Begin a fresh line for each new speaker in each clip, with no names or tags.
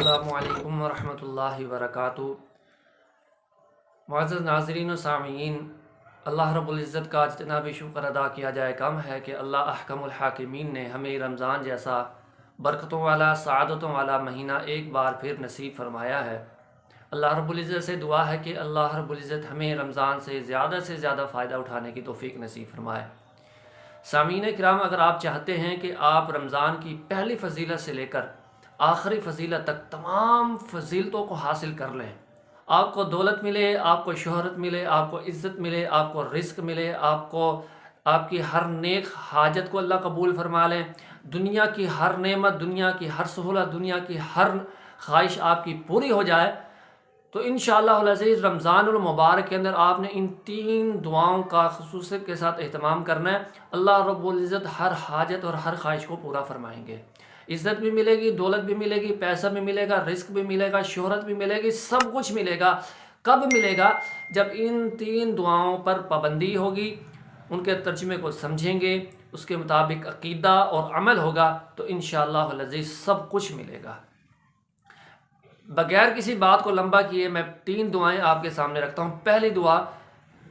السلام علیکم ورحمۃ اللہ وبرکاتہ۔ معزز ناظرین و سامعین، اللہ رب العزت کا جتنا بھی شکر ادا کیا جائے کم ہے کہ اللہ احکم الحاکمین نے ہمیں رمضان جیسا برکتوں والا سعادتوں والا مہینہ ایک بار پھر نصیب فرمایا ہے۔ اللہ رب العزت سے دعا ہے کہ اللہ رب العزت ہمیں رمضان سے زیادہ فائدہ اٹھانے کی توفیق نصیب فرمائے۔ سامعین کرام، اگر آپ چاہتے ہیں کہ آپ رمضان کی پہلی فضیلت سے لے کر آخری فضیلت تک تمام فضیلتوں کو حاصل کر لیں، آپ کو دولت ملے، آپ کو شہرت ملے، آپ کو عزت ملے، آپ کو رزق ملے، آپ کی ہر نیک حاجت کو اللہ قبول فرما لیں، دنیا کی ہر نعمت، دنیا کی ہر سہولت، دنیا کی ہر خواہش آپ کی پوری ہو جائے، تو انشاءاللہ العزیز رمضان المبارک کے اندر آپ نے ان 3 دعاؤں کا خصوصیت کے ساتھ اہتمام کرنا ہے۔ اللہ رب العزت ہر حاجت اور ہر خواہش کو پورا فرمائیں گے۔ عزت بھی ملے گی، دولت بھی ملے گی، پیسہ بھی ملے گا، رزق بھی ملے گا، شہرت بھی ملے گی، سب کچھ ملے گا۔ کب ملے گا؟ جب ان 3 دعاؤں پر پابندی ہوگی، ان کے ترجمے کو سمجھیں گے، اس کے مطابق عقیدہ اور عمل ہوگا، تو انشاءاللہ العزیز سب کچھ ملے گا۔ بغیر کسی بات کو لمبا کیے میں 3 دعائیں آپ کے سامنے رکھتا ہوں۔ پہلی دعا،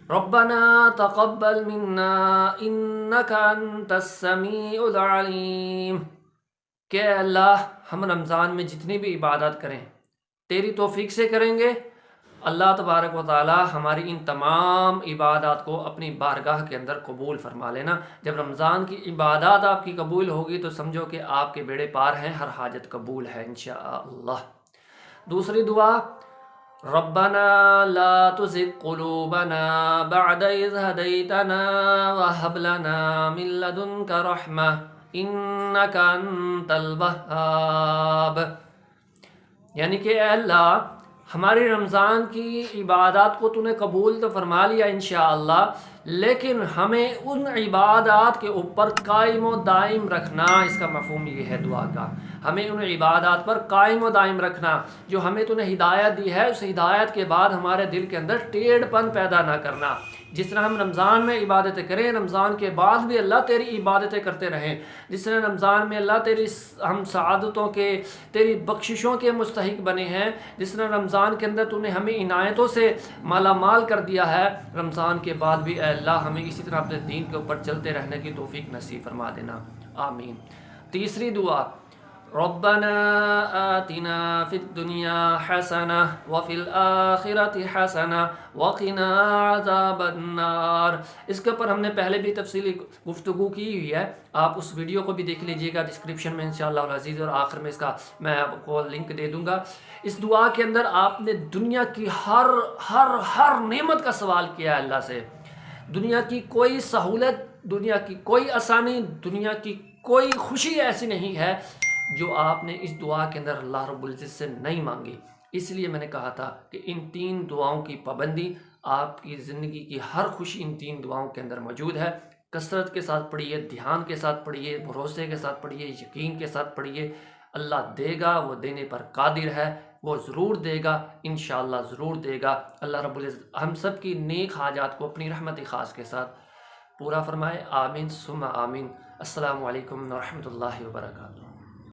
ربنا تقبل منا انک انت السمیع العلیم، کہ اللہ ہم رمضان میں جتنی بھی عبادت کریں تیری توفیق سے کریں گے۔ اللہ تبارک و تعالی ہماری ان تمام عبادات کو اپنی بارگاہ کے اندر قبول فرما لینا۔ جب رمضان کی عبادات آپ کی قبول ہوگی تو سمجھو کہ آپ کے بیڑے پار ہیں، ہر حاجت قبول ہے انشاءاللہ۔ دوسری دعا، ربنا لا تزغ قلوبنا بعد اذ هديتنا وهب لنا من لدنك رحمة انک انت الوہاب، یعنی کہ اے اللہ ہماری رمضان کی عبادات کو تو نے قبول تو فرما لیا انشاءاللہ، لیکن ہمیں ان عبادات کے اوپر قائم و دائم رکھنا۔ اس کا مفہوم یہ ہے دعا کا، ہمیں ان عبادات پر قائم و دائم رکھنا جو ہمیں تو نے ہدایت دی ہے، اس ہدایت کے بعد ہمارے دل کے اندر ٹیڑھ پن پیدا نہ کرنا۔ جس طرح ہم رمضان میں عبادتیں کریں، رمضان کے بعد بھی اللہ تیری عبادتیں کرتے رہیں۔ جس طرح رمضان میں اللہ ہم سعادتوں کے، تیری بخششوں کے مستحق بنے ہیں، جس طرح رمضان کے اندر تو نے ہمیں عنایتوں سے مالا مال کر دیا ہے، رمضان کے بعد بھی اے اللہ ہمیں اسی طرح اپنے دین کے اوپر چلتے رہنے کی توفیق نصیب فرما دینا، آمین۔ تیسری دعا، ربنا آتنا فی الدنیا حسنہ وفی الآخرۃ حسنہ وقنا عذاب النار۔ اس کے اوپر ہم نے پہلے بھی تفصیلی گفتگو کی ہوئی ہے، آپ اس ویڈیو کو بھی دیکھ لیجئے گا ڈسکرپشن میں انشاءاللہ العزیز، اور آخر میں اس کا میں آپ کو لنک دے دوں گا۔ اس دعا کے اندر آپ نے دنیا کی ہر نعمت کا سوال کیا ہے اللہ سے۔ دنیا کی کوئی سہولت، دنیا کی کوئی آسانی، دنیا کی کوئی خوشی ایسی نہیں ہے جو آپ نے اس دعا کے اندر اللہ رب العزت سے نہیں مانگی۔ اس لیے میں نے کہا تھا کہ ان 3 دعاؤں کی پابندی، آپ کی زندگی کی ہر خوشی ان 3 دعاؤں کے اندر موجود ہے۔ کثرت کے ساتھ پڑھیے، دھیان کے ساتھ پڑھیے، بھروسے کے ساتھ پڑھیے، یقین کے ساتھ پڑھیے۔ اللہ دے گا، وہ دینے پر قادر ہے، وہ ضرور دے گا، انشاءاللہ ضرور دے گا۔ اللہ رب العزت ہم سب کی نیک حاجات کو اپنی رحمت خاص کے ساتھ پورا فرمائے، آمین ثم آمین۔ السلام علیکم ورحمۃ اللہ وبرکاتہ۔